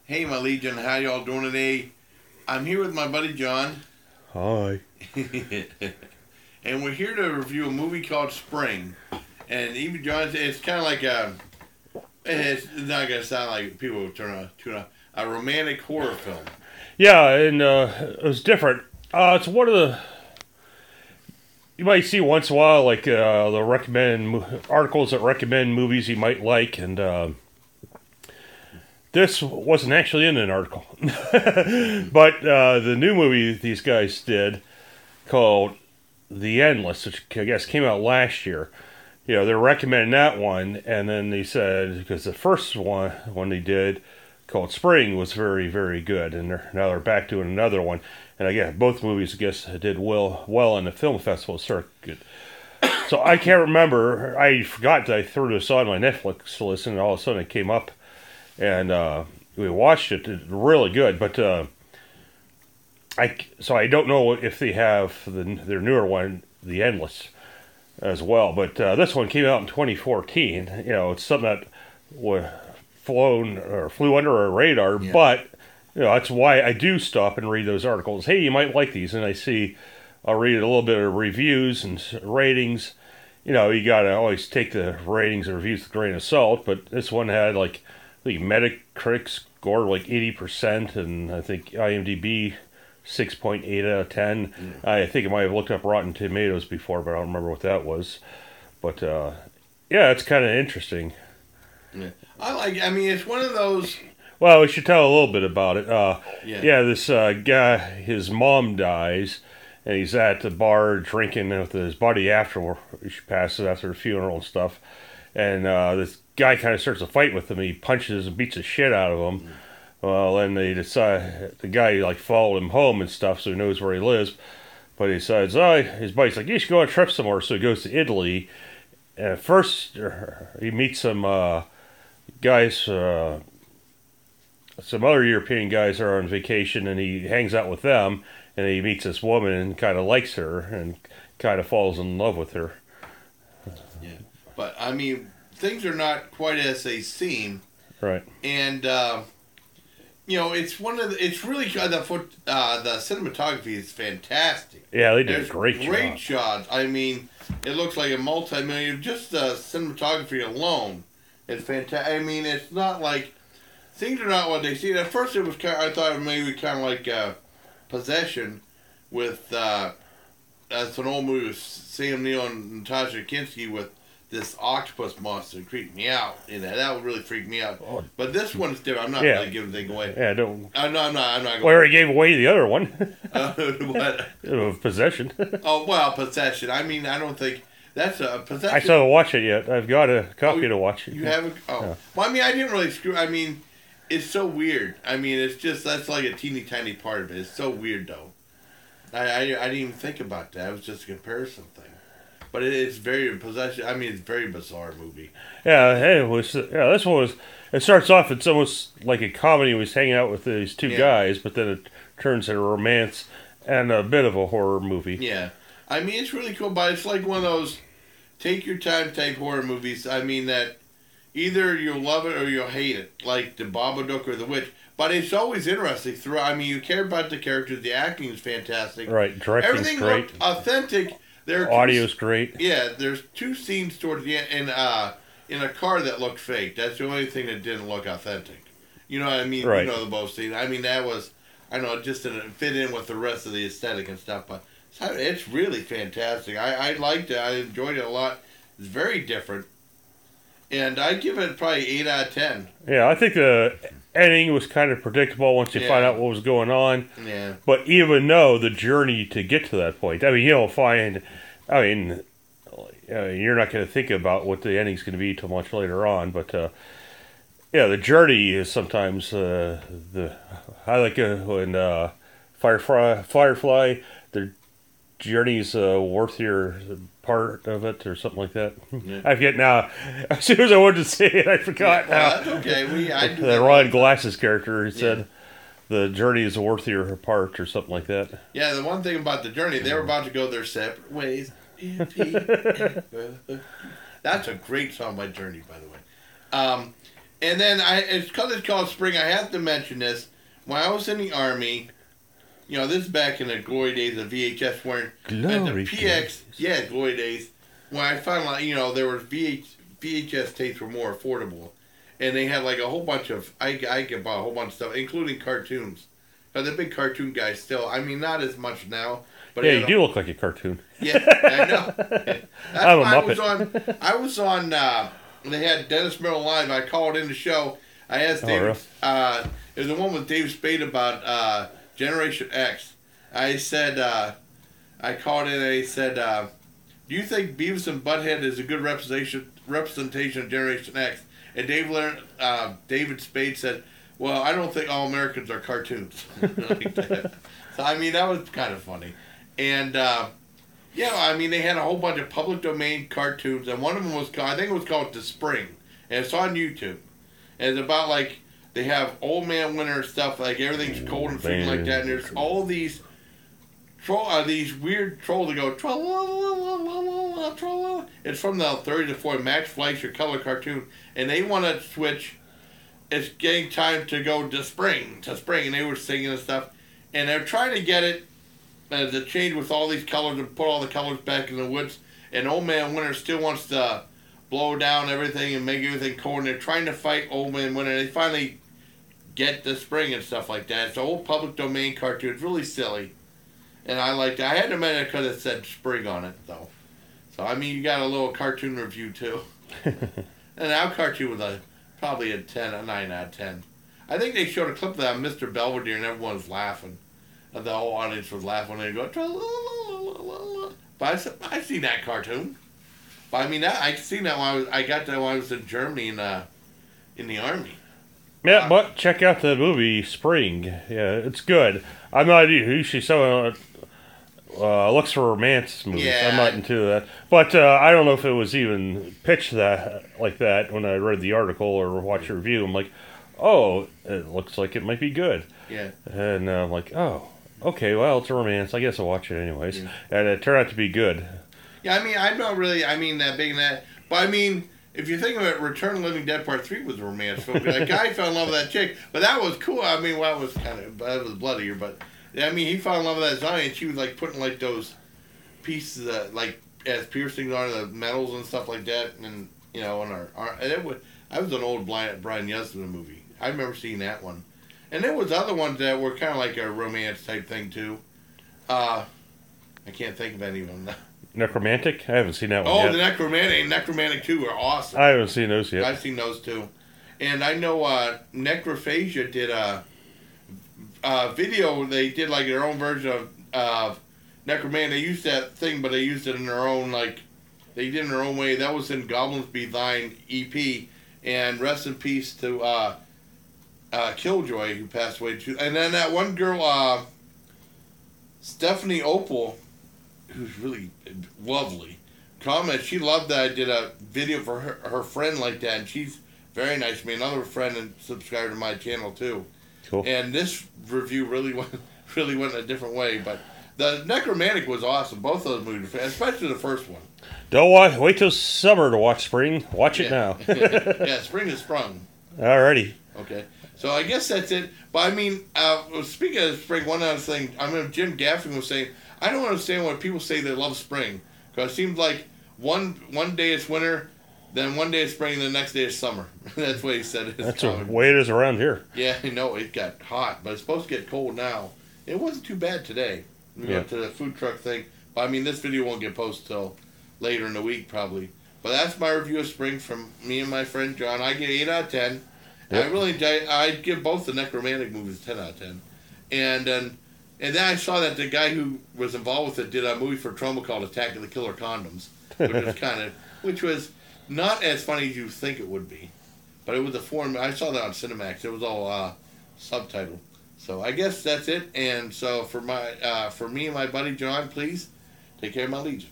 Hey, my Legion, how y'all doing today? I'm here with my buddy John. Hi. And we're here to review a movie called Spring. And even John, it's kind of like it's not going to sound like people will tune off, a romantic horror film. Yeah, and it was different. It's one of the... You might see once in a while, like, the articles that recommend movies you might like, and this wasn't actually in an article. But the new movie these guys did, called The Endless, which I guess came out last year, they're recommending that one, and then they said, because the first one they did, called Spring, was very, very good, and now they're back doing another one. And again, both movies, I guess, did well on the film festival circuit. So I can't remember. I forgot that I threw this on my Netflix list, and all of a sudden it came up, and we watched it. It's really good, but I don't know if they have their newer one, The Endless, as well. But this one came out in 2014. It's something that flew under our radar, yeah. But that's why I do stop and read those articles. Hey, you might like these, and I'll read a little bit of reviews and ratings. You gotta always take the ratings and reviews with a grain of salt, but this one had I think Metacritic scored 80%, and I think IMDb 6.8 out of 10. I think I might have looked up Rotten Tomatoes before, but I don't remember what that was. But yeah, it's kind of interesting. Yeah. It's one of those... Well, we should tell a little bit about it. Yeah, this guy, his mom dies, and he's at the bar drinking with his buddy after she passes after the funeral and stuff. And this guy kind of starts a fight with him. He punches and beats the shit out of him. Well, then they decide, the guy followed him home and stuff, so he knows where he lives. But he decides, his buddy's like, you should go on a trip somewhere. So he goes to Italy. And first, he meets some guys, some other European guys are on vacation, and he hangs out with them, and he meets this woman and kind of likes her and kind of falls in love with her. Yeah, but things are not quite as they seem. Right. And it's it's really the cinematography is fantastic. Yeah, they did a great shots. It looks like a multi-million. Just the cinematography alone is fantastic. It's not like things are not what they seem. At first, I thought it maybe kind of like Possession with that's an old movie with Sam Neill and Natasha Kinski with this octopus monster. It creeped me out. That would really freak me out. Oh. But this one's different. I'm not really giving anything away. Yeah, don't. I'm not going. Well, I already gave away the other one. What? Possession. Oh, well, Possession. I don't think that's a Possession. I still haven't watched it yet. I've got a copy to watch it. You haven't? Oh. Yeah. Well, I didn't really screw. It's so weird. It's just, that's like a teeny tiny part of it. It's so weird, though. I didn't even think about that. It was just a comparison thing. But it's very Possession. It's a very bizarre movie. Yeah, this one was. It starts off. It's almost like a comedy. He was hanging out with these two guys, but then it turns into romance and a bit of a horror movie. Yeah, it's really cool, but it's like one of those take your time type horror movies. That either you'll love it or you'll hate it, like the Babadook or the Witch. But it's always interesting throughout. You care about the characters. The acting is fantastic. Right, directing's everything great. Looked authentic. Audio's great. Yeah, there's two scenes towards the end in a car that looked fake. That's the only thing that didn't look authentic. You know what I mean? Right. The boat scene. That was, it just didn't fit in with the rest of the aesthetic and stuff. But it's really fantastic. I liked it. I enjoyed it a lot. It's very different. And I'd give it probably 8 out of 10. Yeah, I think the ending was kind of predictable once you find out what was going on. Yeah. But even though the journey to get to that point, you're not going to think about what the ending's going to be till much later on. But the journey is sometimes I like when Firefly, the journey's worth your part of it or something like that. Yeah. I forget now. As soon as I wanted to say it, I forgot now. That's okay. The Ron Glass's character said the journey is worth your part or something like that. Yeah, the one thing about the journey, they were about to go their separate ways. That's a great song by Journey, by the way. And then it's because it's called spring. I have to mention this. When I was in the Army, you know, this is back in the glory days of VHS, where Glory the PX, days. yeah, glory days. When I found out, you know, there was VHS tapes were more affordable, and they had like a whole bunch of I could buy a whole bunch of stuff, including cartoons. But the big cartoon guys still, I mean, not as much now. But Yeah, you do look like a cartoon. Yeah, I know. I'm a Muppet. I was on. They had Dennis Miller Live. I called in the show. I asked David. It was the one with Dave Spade about Generation X. I said. I called in and I said, "Do you think Beavis and Butthead is a good representation of Generation X?" And David Spade said, "Well, I don't think all Americans are cartoons." Like that. So I mean, that was kind of funny, and. Yeah, I mean, they had a whole bunch of public domain cartoons, and one of them was called, I think it was called The Spring, and it's on YouTube. And it's about, like, they have Old Man Winter stuff, like everything's cold and freaking like that, and there's all these these weird trolls that go, tra-la-la-la-la-la-la, tra-la-la. It's from the 30 to 40 Max Fleischer color cartoon, and they want to switch, it's getting time to go to spring, and they were singing and stuff, and they're trying to get it, the change with all these colors and put all the colors back in the woods. And Old Man Winter still wants to blow down everything and make everything cold. And they're trying to fight Old Man Winter. And they finally get the spring and stuff like that. It's a whole public domain cartoon. It's really silly. And I liked it. I had to mention it because it said spring on it, though. So, I mean, you got a little cartoon review, too. And our cartoon was probably a 9 out of 10. I think they showed a clip of that on Mr. Belvedere and everyone was laughing. The whole audience was laughing and they go, tra-la-la-la-la-la. But I seen that cartoon. But I mean, I seen that when I got that when I was in Germany in the Army. Yeah, but check out the movie Spring. Yeah, it's good. I'm not usually someone looks for romance movies. Yeah. I'm not into that. But I don't know if it was even pitched like that when I read the article or watched the review. I'm like, oh, it looks like it might be good. Yeah. And I'm like, oh. Okay, well, it's a romance. I guess I'll watch it anyways. Yeah. And it turned out to be good. Yeah, I mean, I'm not really, that big in that. But I mean, if you think of it, Return of the Living Dead Part 3 was a romance film. That guy fell in love with that chick. But that was cool. I mean, well, that was bloodier. But, I mean, he fell in love with that zombie, and she was, like, putting, like, those pieces, like, as piercings on the metals and stuff like that. And, you know, on our that was an old Brian Yuzna movie. I remember seeing that one. And there was other ones that were kind of like a romance type thing too. I can't think of any of them. Necromantic? I haven't seen that one yet. Oh, the Necromantic and Necromantic 2 are awesome. I haven't seen those yet. I've seen those too. And I know Necrophagia did a video. They did like their own version of Necromantic. They used that thing, but they used it in their own, like, they did it in their own way. That was in Goblins Be Thine EP. And rest in peace to Killjoy, who passed away too. And then that one girl, Stephanie Opal, who's really lovely, commented she loved that I did a video for her friend like that, and she's very nice to me. Another friend and subscriber to my channel too. Cool. And this review really went a different way, but the Necromantic was awesome. Both of those movies, especially the first one. Don't wait till summer to watch Spring. Watch it now. Yeah, spring has sprung. Alrighty. Okay. So I guess that's it. But I mean, speaking of spring, one other thing, I mean, Jim Gaffney was saying, I don't understand when people say they love spring. Because it seems like one day it's winter, then one day it's spring, the next day it's summer. That's what he said. That's the way it is around here. Yeah, I know. It got hot, but it's supposed to get cold now. It wasn't too bad today. We went to the food truck thing. But I mean, this video won't get posted till later in the week, probably. But that's my review of spring from me and my friend John. I get 8 out of 10. Yep. I really I'd give both the Necromantic movies 10 out of 10. And then I saw that the guy who was involved with it did a movie for Troma called Attack of the Killer Condoms, which was not as funny as you think it would be. But it was a foreign. I saw that on Cinemax. It was all subtitled. So I guess that's it. And so for me and my buddy John, please take care of my Legion.